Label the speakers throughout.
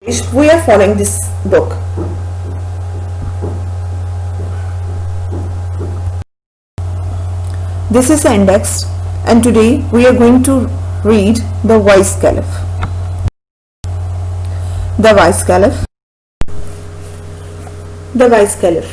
Speaker 1: we are following this book. This is the index, and today we are going to read The Wise Caliph. The Wise Caliph. The Wise Caliph.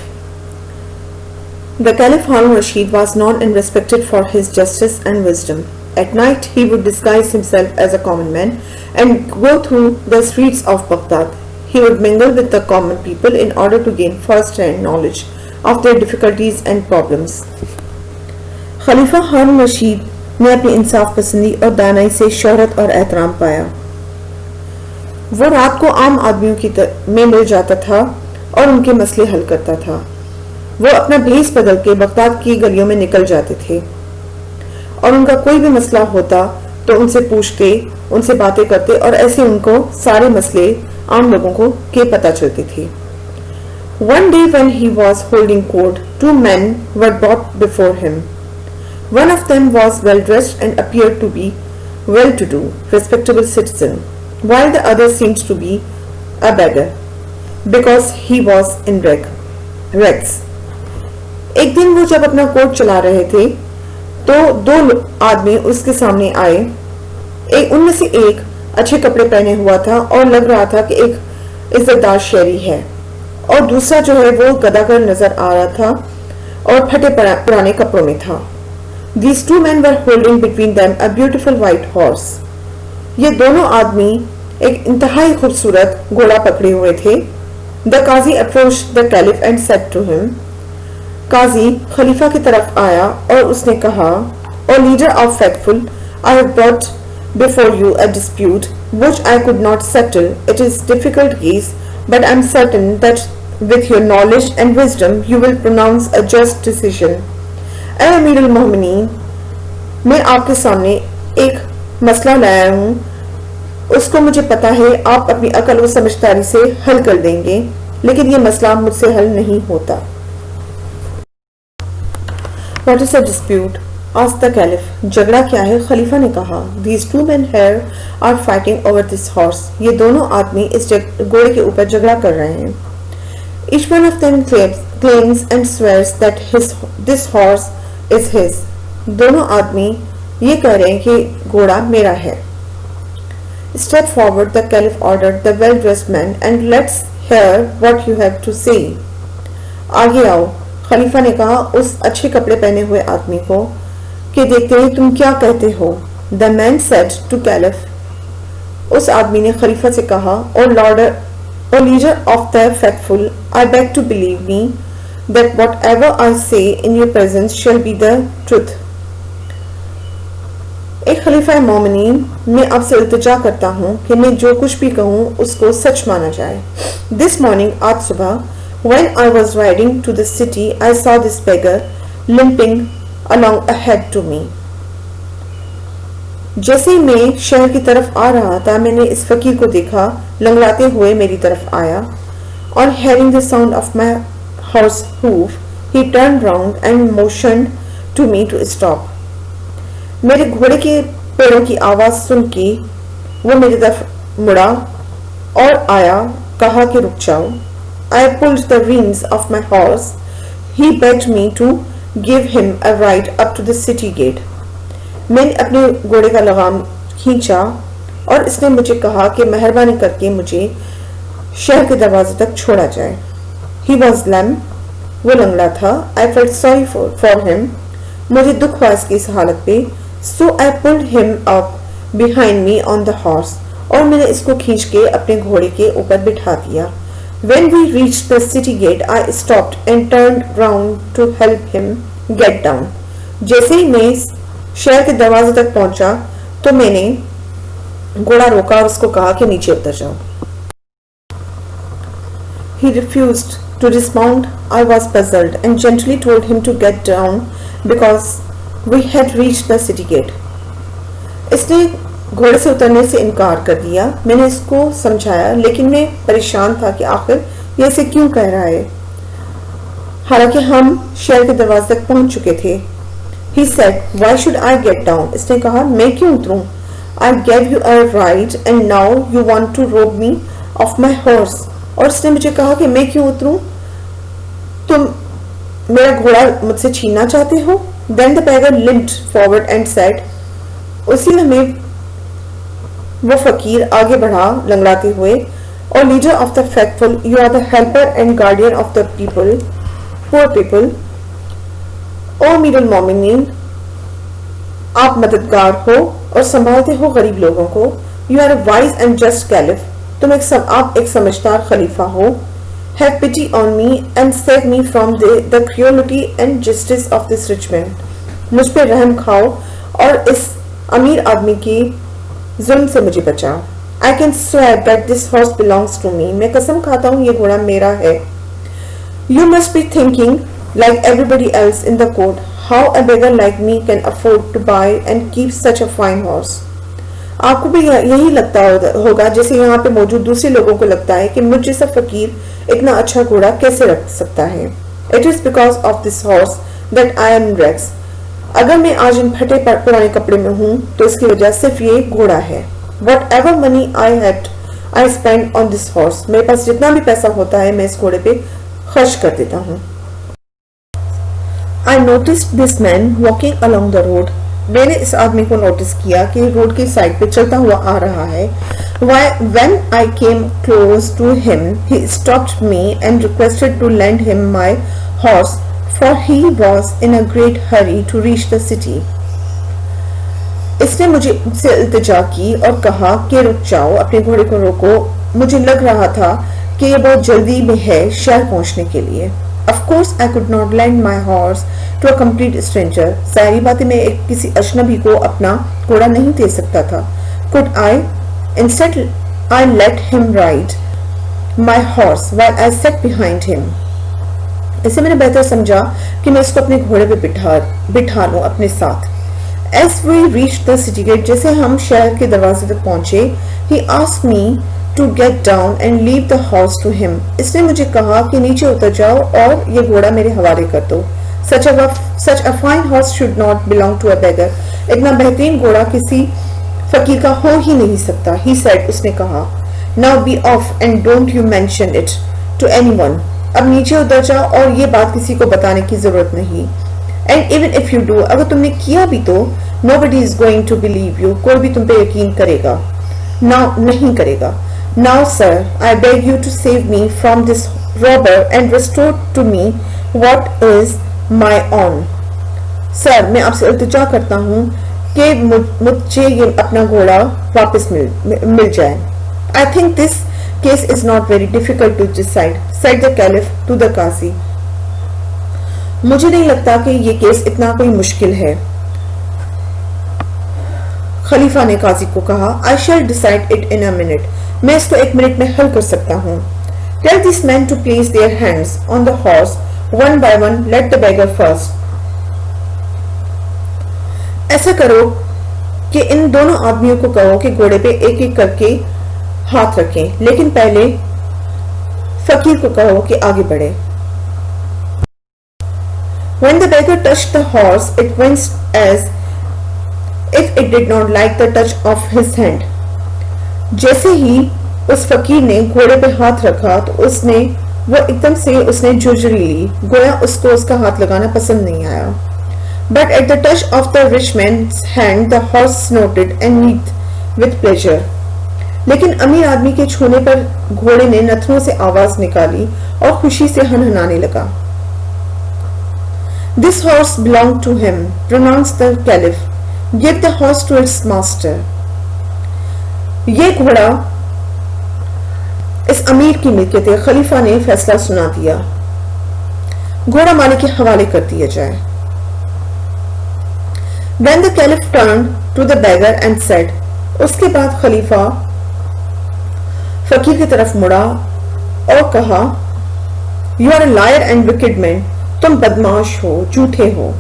Speaker 1: The Caliph Harun Rashid was known and respected for his justice and wisdom. At night, he would disguise himself as a common man and go through the streets of Baghdad. He would mingle with the common people in order to gain first-hand knowledge of their difficulties and problems. खलीफा हारून रशीद ने अपनी इंसाफ पसंदी और दानाई से शोहरत और एहतराम पाया। वो रात को आम आदमियों की में मिल जाता था और उनके मसले हल करता था। वो अपना भेष बदल के बगदाद की गलियों में निकल जाते थे और उनका कोई भी मसला होता तो उनसे पूछते, उनसे बातें करते और ऐसे उनको सारे मसले आम लोगों को के पता चलते थे। One day when he was holding court, two men were brought before him. One of them was well dressed and appeared to be well-to-do, respectable citizen, while the other seemed to be a beggar because he was in rags. एक दिन वो जब अपना court चला रहे थे तो दो आदमी उसके सामने आए। उनमें से एक अच्छे कपड़े पहने हुआ था और लग रहा था कि एक इज्जतदार शहरी है, और दूसरा जो है वो गदागर नजर आ रहा था और फटे पुराने कपड़ों में था। These two men were holding between them a beautiful white horse. ये दोनों आदमी एक इंतहाई खूबसूरत घोड़ा पकड़े हुए थे। The Qazi approached the Caliph and said to him, काजी खलीफा की तरफ आया और उसने कहा, O leader of faithful, I have brought before you a dispute which I could not settle. It is difficult case, but I am certain that with your knowledge and wisdom you will pronounce a just decision. ऐ अमीर अल मोमिनीन, मैं आपके सामने एक मसला लाया हूँ, उसको मुझे पता है आप अपनी अकल और समझदारी से हल कर देंगे, लेकिन ये मसला मुझसे हल नहीं होता। What is a dispute? asked the Caliph. झगड़ा क्या है? खलीफा ने कहा। These two men here are fighting over this horse. ये दोनों आदमी इस घोड़े के ऊपर झगड़ा कर रहे हैं। Each one of them claims and swears that this horse is his. दोनों आदमी ये कह रहे हैं कि घोड़ा मेरा है। Step forward, the Caliph ordered the well-dressed man, and let's hear what you have to say. आगे आओ, खलीफा ने कहा उस अच्छे कपड़े पहने हुए आदमी को कि देखते हैं तुम क्या कहते हो। The man said to Caliph, उस आदमी ने खलीफा से कहा, O leader of the faithful, I beg to believe me that whatever I say in your presence shall be the truth. एक खलीफा मोमिनीन, मैं आपसे इल्तिजा करता हूँ कि मैं जो कुछ भी कहूँ उसको सच माना जाए। This morning, आज सुबह, when I was riding to the city, I saw this beggar limping along ahead to me. जैसे ही मैं शहर की तरफ आ रहा था, मैंने इस फकीर को देखा लंगड़ाते हुए मेरी तरफ आया। On hearing the sound of my horse hoof, he turned round and motioned to me to stop. मेरे घोड़े के पैरों की आवाज सुन के वो मेरी तरफ मुड़ा और आया, कहा कि रुक जाओ। I pulled the reins of my horse. He begged me to give him a ride up to the city gate. मैंने अपने घोड़े का लगाम खींचा और इसने मुझे कहा कि मेहरबानी करके मुझे शहर के दरवाजे तक छोड़ा जाए। He was lame, वो लंगड़ा था। I felt sorry for him, मुझे दुख हुआ इसकी इस हालत पे। So I pulled him up behind me on the horse, और मैंने इसको खींच के अपने घोड़े के ऊपर बिठा दिया। When we reached the city gate, I stopped and turned round to help him get down. जैसे ही मैं शहर के दरवाजे तक पहुंचा तो मैंने घोड़ा रोका और उसको कहा कि नीचे उतर जाओ। He refused to dismount. I was puzzled and gently told him to get down because we had reached the city gate. इसने घोड़े से उतरने से इनकार कर दिया। मैंने इसको समझाया, लेकिन मैं परेशान था कि आखिर ये इसे क्यों कह रहा है, हालांकि हम शहर के दरवाजे तक पहुंच चुके थे। He said, "Why should I get down?" इसने कहा, मैं क्यों उतरूं? I gave you a ride and now you want to rob me. Of my horse, और उसने मुझे कहा कि मैं क्यों उतरूं, तुम मेरा घोड़ा मुझसे छीनना चाहते हो। Then the beggar limped forward and said, उसी में वो फकीर आगे बढ़ा लंगड़ाते हुए, और leader of the factful, you are the helper and guardian of the people, poor people, O मीरल मोमिनीन, आप मददगार हो और संभालते हो गरीब लोगों को। You are a wise and just caliph, आप एक समझदार खलीफा हो। Have pity on me and save me from the cruelty and justice of this rich man, मुझ पे रहम खाओ और इस अमीर आदमी की जुल्म से मुझे बचाओ। I can swear that this horse belongs to me, मैं कसम खाता हूं ये घोड़ा मेरा है। You must be thinking like everybody else in the court, how a beggar like me can afford to buy and keep such a fine horse. आपको भी यही लगता होगा जैसे यहाँ पे मौजूद दूसरे लोगों को लगता है कि मुझ जैसा फकीर इतना अच्छा घोड़ा कैसे रख सकता है। It is because of this horse that I am in rags. अगर मैं आज इन फटे पुराने कपड़े में हूँ तो इसकी वजह सिर्फ ये घोड़ा है। Whatever money I had, I spend on this horse. मेरे पास जितना भी पैसा होता है मैं इस घोड़े पे खर्च कर देता हूँ। I noticed this man walking along the road. मैंने इस आदमी को नोटिस किया कि रोड की साइड पे चलता हुआ आ रहा है। When I came close to him, he stopped me and requested to lend him my horse, for he was in a great hurry to reach the city. इसने मुझसे इल्तिजा की और कहा कि रुक जाओ, अपने घोड़े को रोको। मुझे लग रहा था कि ये बहुत जल्दी में है शहर पहुंचने के लिए। Of course, I could not lend my horse to a complete stranger. सारी बातें मैं एक किसी अजनबी को अपना घोड़ा नहीं दे सकता था। Could I? Instead, I let him ride my horse while I sat behind him. इसे मैंने बेहतर समझा कि मैं इसको अपने घोड़े पे बिठा लूं अपने साथ। As we reached the city gate, जैसे हम शहर के दरवाजे तक पहुंचे, he asked me to get down and leave the horse to him. इसने मुझे कहा कि नीचे उतर जाओ और ये घोड़ा मेरे हवाले कर दो। Such a fine horse should not belong to a beggar. इतना बेहतरीन घोड़ा किसी फकीर का हो ही नहीं सकता। He said, उसने कहा, Now be off and don't you mention it to anyone. अब नीचे उतर जाओ और ये बात किसी को बताने की जरूरत नहीं। And even if you do, अगर तुमने किया भी तो nobody is going to believe you. कोई भी तुम पे यकीन करेगा नहीं करेगा। Now, sir, I beg you to save me from this robber and restore to me what is my own. Sir, मैं आपसे इल्तिजा करता हूँ कि मुझे ये अपना घोड़ा वापस मिल जाए। I think this case is not very difficult to decide, said the caliph to the qazi. मुझे नहीं लगता कि ये केस इतना कोई मुश्किल है। खलीफा ने काजी को कहा, I shall decide it in a minute. मैं इसको 1 मिनट में हल कर सकता हूँ। Tell these men to place their hands on the horse one by one. Let the beggar first. ऐसा करो कि इन दोनों आदमियों को कहो कि घोड़े पे एक एक करके हाथ रखें, लेकिन पहले फकीर को कहो कि आगे बढ़े। When the beggar touched the horse, it winced as if it did not like the touch of his hand. जैसे ही उस फकीर ने घोड़े पे हाथ रखा तो वो एकदम से उसने जुर्जरी ली, गोया उसको उसका हाथ लगाना पसंद नहीं आया। But at the touch of the rich man's hand, the horse snorted and neighed with pleasure. लेकिन अमीर आदमी के छूने पर घोड़े ने नथनों से आवाज निकाली और खुशी से हनहनाने लगा। This horse belonged to him, pronounced the caliph. Give the horse to its master. ये घोड़ा इस अमीर की मिल्कियत है। खलीफा ने फैसला सुना दिया, घोड़ा मालिक के हवाले कर दिया जाए। Then the caliph turned to the beggar and said, उसके बाद खलीफा फकीर की तरफ मुड़ा और कहा, You are a liar and wicked man. तुम बदमाश हो, झूठे हो।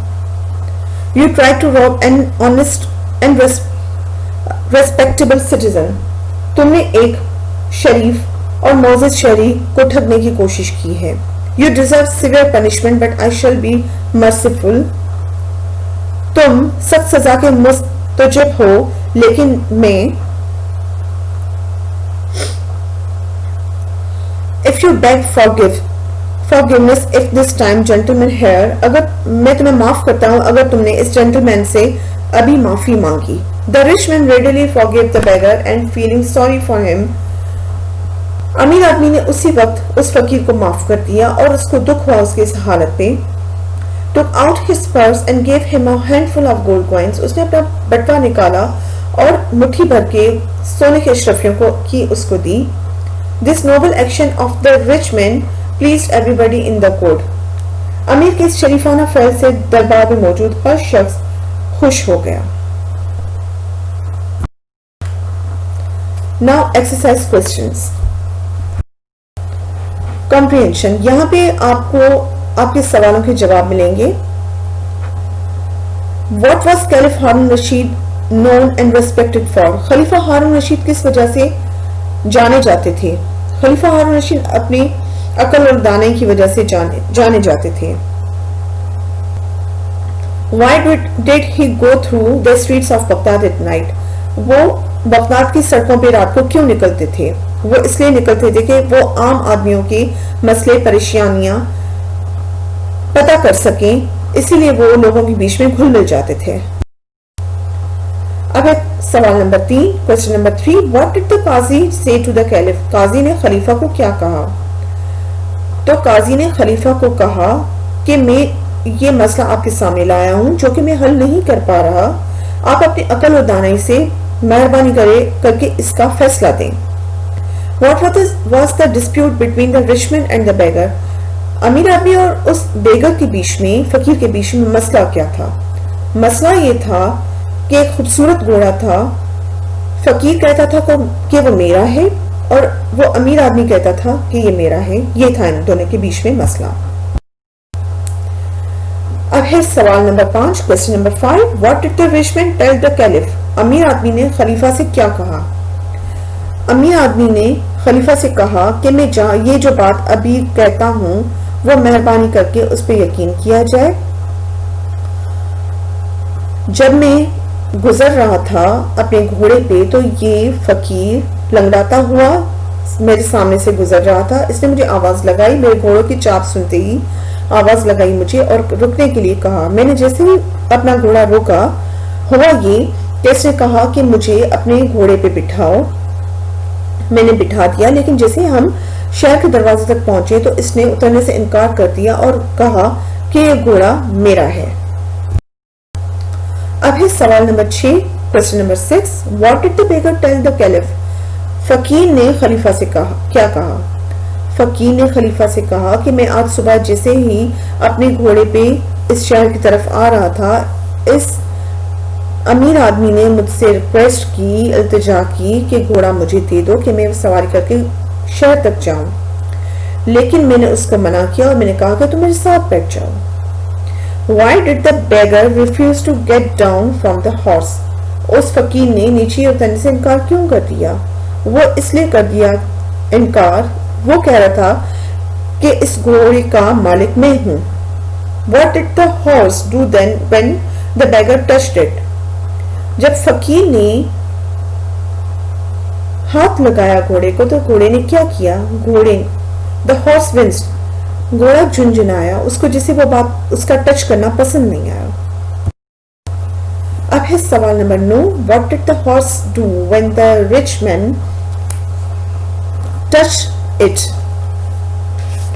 Speaker 1: You try to rob an honest and respectable citizen. तुमने एक शरीफ और मोअज़्ज़ज़ शहरी को ठगने की कोशिश की है। You deserve severe punishment, but I shall be merciful. तुम सख्त सजा के मुस्तजब हो, लेकिन मैं you beg forgiveness if this time gentleman here, अगर मैं तुम्हें माफ करता हूँ अगर तुमने इस gentleman से अभी माफी मांगी. The rich man readily forgave the beggar and feeling sorry for him, अमीर आदमी ने उसी वक्त उस फकीर को माफ कर दिया और उसको दुख हुआ उसकी इस हालत पे. Took out his purse and gave him a handful of gold coins, उसने अपना बटवा निकाला और मुट्ठी भर के सोने के अशरफियों को की उसको दी. This noble action of the rich man pleased everybody in the court. अमीर के इस शरीफाना फ़ैल से दरबार में मौजूद हर शख्स खुश हो गया. Now exercise questions. Comprehension. यहाँ पे आपको आपके सवालों के जवाब मिलेंगे. What was Caliph Harun Rashid known and respected for? खलीफा हारून रशीद किस वजह से जाने जाते थे? खलीफा हारून रशीद अपनी अकल और दाने की वजह से जाने जाते थे. Why did he go through the streets of Baghdad at night? वो बगदाद की सड़कों पे रात को क्यों निकलते थे? वो इसलिए निकलते थे कि वो आम आदमियों के मसले परेशानियां पता कर सकें, इसीलिए वो लोगों के बीच में घुल मिल जाते थे. अब सवाल number 3, question number 3. What did the qazi say to the caliph? काजी ने खलीफा को क्या कहा? तो काजी ने खलीफा को कहा कि मैं ये मसला आपके सामने लाया हूं जो कि मैं हल नहीं कर पा रहा. आप अपनी अकल और दानाई से मेहरबानी करके इसका फैसला दें. What was the dispute between the rich man and the beggar? अमीर आदमी और उस बेगर के बीच में, फकीर के बीच में मसला क्या था? मसला ये था कि एक खूबसूरत घोड़ा था. फकीर कहता था कि वो मेरा है और वो अमीर आदमी कहता था कि ये मेरा है. ये था इन दोनों के बीच में मसला. अब है सवाल नंबर 5, question number 5. What did the rich man tell the caliph? अमीर आदमी ने खलीफा से क्या कहा? अमीर आदमी ने खलीफा से कहा कि मैं ये जो बात अभी कहता हूं वो मेहरबानी करके उस पर यकीन किया जाए. जब मैं गुजर रहा था अपने घोड़े पे तो ये फकीर लंगड़ाता हुआ मेरे सामने से गुजर रहा था. इसने मुझे आवाज लगाई, मेरे घोड़ों की चाप सुनते ही आवाज लगाई मुझे और रुकने के लिए कहा. मैंने जैसे ही अपना घोड़ा रोका, हुआ ये कि इसने कहा कि मुझे अपने घोड़े पे बिठाओ. मैंने बिठा दिया, लेकिन जैसे हम शहर के दरवाजे तक पहुंचे तो इसने उतरने से इनकार कर दिया और कहा कि ये घोड़ा मेरा है. अब है सवाल नंबर 6, question number 6. What did the beggar tell the caliph? फकीर ने खलीफा से क्या कहा? फकीर ने खलीफा से कहा कि मैं आज सुबह जैसे ही अपने घोड़े पे इस शहर की तरफ आ रहा था, इस अमीर आदमी ने मुझसे रिक्वेस्ट की, इल्तिजा की कि घोड़ा मुझे दे दो कि मैं सवारी करके शहर तक जाऊं. लेकिन मैंने उसको मना किया और मैंने कहा कि तुम मेरे साथ बैठ जाओ. Why did the beggar refuse to get down from the horse? उस फकीर ने नीचे उतरने से इनकार क्यों कर दिया? वो इसलिए कर दिया इनकार, वो कह रहा था कि इस घोड़े का मालिक मैं हूं. What did the horse do then when the beggar touched it? जब फकीर ने हाथ लगाया घोड़े को तो घोड़े ने क्या किया? the horse winced. घोड़ा झुंझुनाया, उसको जैसे वो बात उसका टच करना पसंद नहीं आया. अब है सवाल number 9. What did the horse do when the rich man touched it?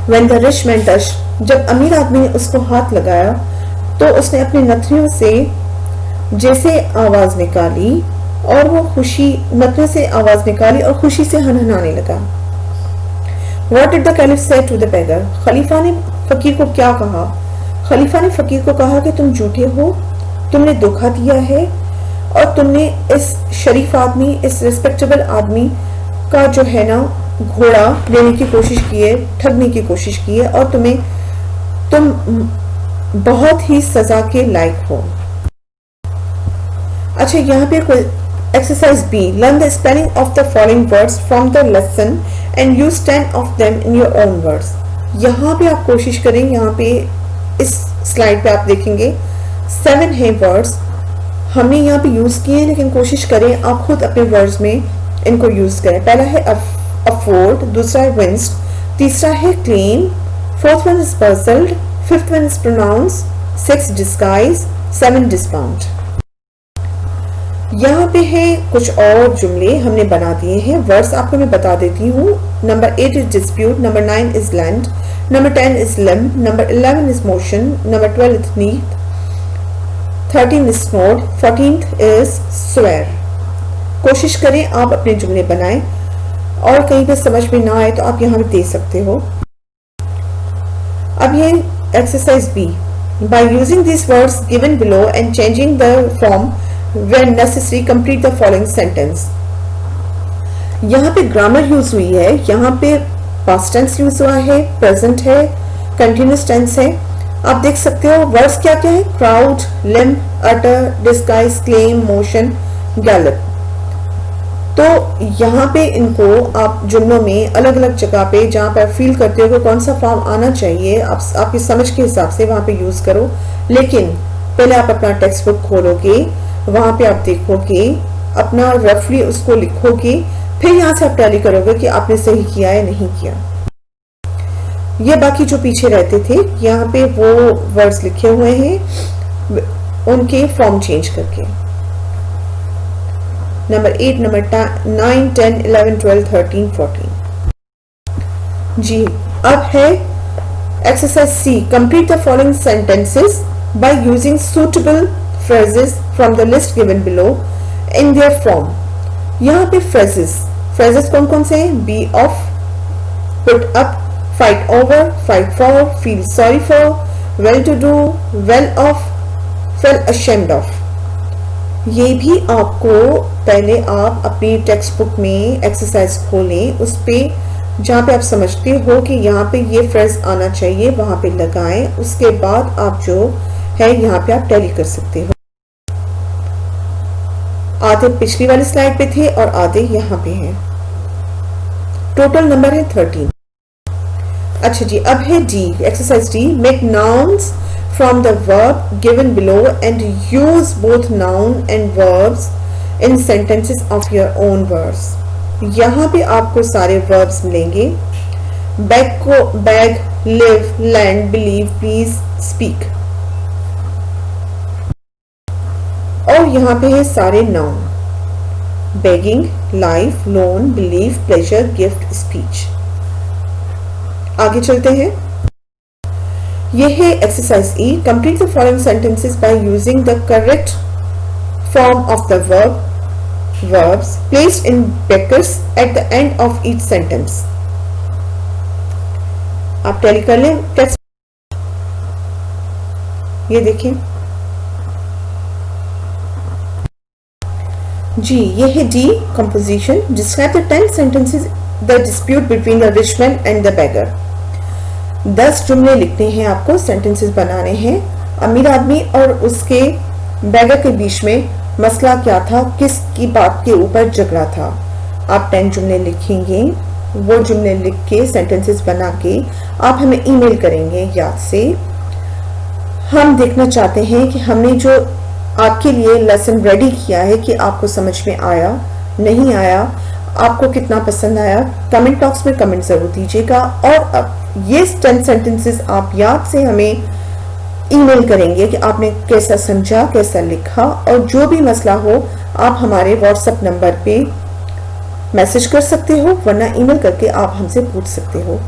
Speaker 1: When the rich man touched, जब अमीर आदमी ने उसको हाथ लगाया तो उसने अपनी नथनियों से जैसे आवाज निकाली और वो नथनियों से आवाज निकाली और खुशी से हनहनाने लगा. What did the caliph say to the beggar? खलीफा ने फकीर को क्या कहा? खलीफा ने फकीर को कहा कि तुम झूठे हो, तुमने धोखा दिया है और तुमने इस शरीफ आदमी, इस रिस्पेक्टेबल आदमी का जो है ना घोड़ा लेने की कोशिश की है, ठगने की कोशिश की है और तुम बहुत ही सजा के लायक हो. अच्छा, यहाँ पे exercise B. Learn the spelling of the following words from the lesson and use 10 of them in your own words. यहाँ पे आप कोशिश करें, यहाँ पे इस स्लाइड पे आप देखेंगे 7 है वर्ड्स हमने यहाँ पे यूज किए हैं, लेकिन कोशिश करें आप खुद अपने वर्ड्स में इनको यूज करें. पहला है afford, दूसरा है winced, तीसरा है claim, fourth one is puzzled, fifth one is pronounce, six disguise, seven डिस्पाउंड। यहाँ पे है कुछ और जुमले हमने बना दिए हैं, वर्ड्स आपको मैं बता देती हूँ। Number 8 is dispute, number 9 is land, number 10 is limb, number 11 is motion, number 12 is neath, 13 is snowed, 14th is swear. कोशिश करें आप अपने जुमले बनाएं, और कहीं पे समझ में ना आए तो आप यहाँ पे दे सकते हो। अब ये exercise B, by using this words given below and changing the form when necessary complete the following sentence। यहाँ पे ग्रामर यूज हुई है, यहाँ पे past tense यूज हुआ है, present है, continuous tense है। आप देख सकते हो वर्ड्स क्या क्या है, crowd, limb, utter, disguise, claim, motion, gallop। तो यहाँ पे इनको आप जुमलों में अलग अलग जगह पे जहाँ पर फील करते हो कि कौन सा फॉर्म आना चाहिए, आपकी समझ के हिसाब से वहां पे यूज करो। लेकिन पहले आप अपना टेक्स्ट बुक खोलोगे, वहां पे आप देखोगे, अपना रफली उसको लिखोगे, फिर यहाँ से आप टैली करोगे कि आपने सही किया या नहीं किया। ये बाकी जो पीछे रहते थे यहाँ पे वो वर्ड्स लिखे हुए हैं, उनके फॉर्म चेंज करके। Number 8, number 9, 10, 11, 12, 13, 14। जी अब है exercise C, complete the following sentences by using suitable phrases from the list given below in their form। यहाँ पे phrases कौन कौन से हैं, be off, put up, fight over, fight for, feel sorry for, well to do, well off, feel ashamed of। ये भी आपको पहले आप अपनी टेक्स्ट बुक में एक्सरसाइज खोलें, उस पे जहाँ पे आप समझते हो कि यहाँ पे ये फ्रेज आना चाहिए वहां पे लगाएं, उसके बाद आप जो है यहाँ पे आप टैली कर सकते हो। आधे पिछली वाली स्लाइड पे थे और आधे यहाँ पे हैं। टोटल नंबर है 13। अच्छा जी, अब है D, exercise D, make nouns from the verb given below and use both noun and verbs in sentences of your own words. यहाँ पे आपको सारे वर्ब्स मिलेंगे, bag, live, land, believe, please, speak, और यहाँ पे है सारे noun, begging, life, loan, believe, pleasure, gift, speech. आगे चलते हैं। ये है exercise E, complete the following sentences by using the correct form of the verbs placed in brackets at the end of each sentence। आप tally कर लें text, ये देखें जी, ये है D, composition, describe the 10 sentences the dispute between the rich man and the beggar. 10 जुमले लिखने हैं आपको, सेंटेंसेस बनाने हैं। अमीर आदमी और उसके बेगर के बीच में मसला क्या था, किसकी बात के ऊपर झगड़ा था। आप 10 जुमले लिखेंगे, वो जुमले लिख के सेंटेंसेस बना के आप हमें ईमेल करेंगे याद से। हम देखना चाहते हैं कि हमने जो आपके लिए लेसन रेडी किया है कि आपको समझ में आया, नहीं आया, आपको कितना पसंद आया। कमेंट बॉक्स में कमेंट जरूर दीजिएगा। और अब ये 10 सेंटेंसेस आप याद से हमें ईमेल करेंगे कि आपने कैसा समझा, कैसा लिखा, और जो भी मसला हो आप हमारे व्हाट्सएप नंबर पे मैसेज कर सकते हो, वरना ईमेल करके आप हमसे पूछ सकते हो।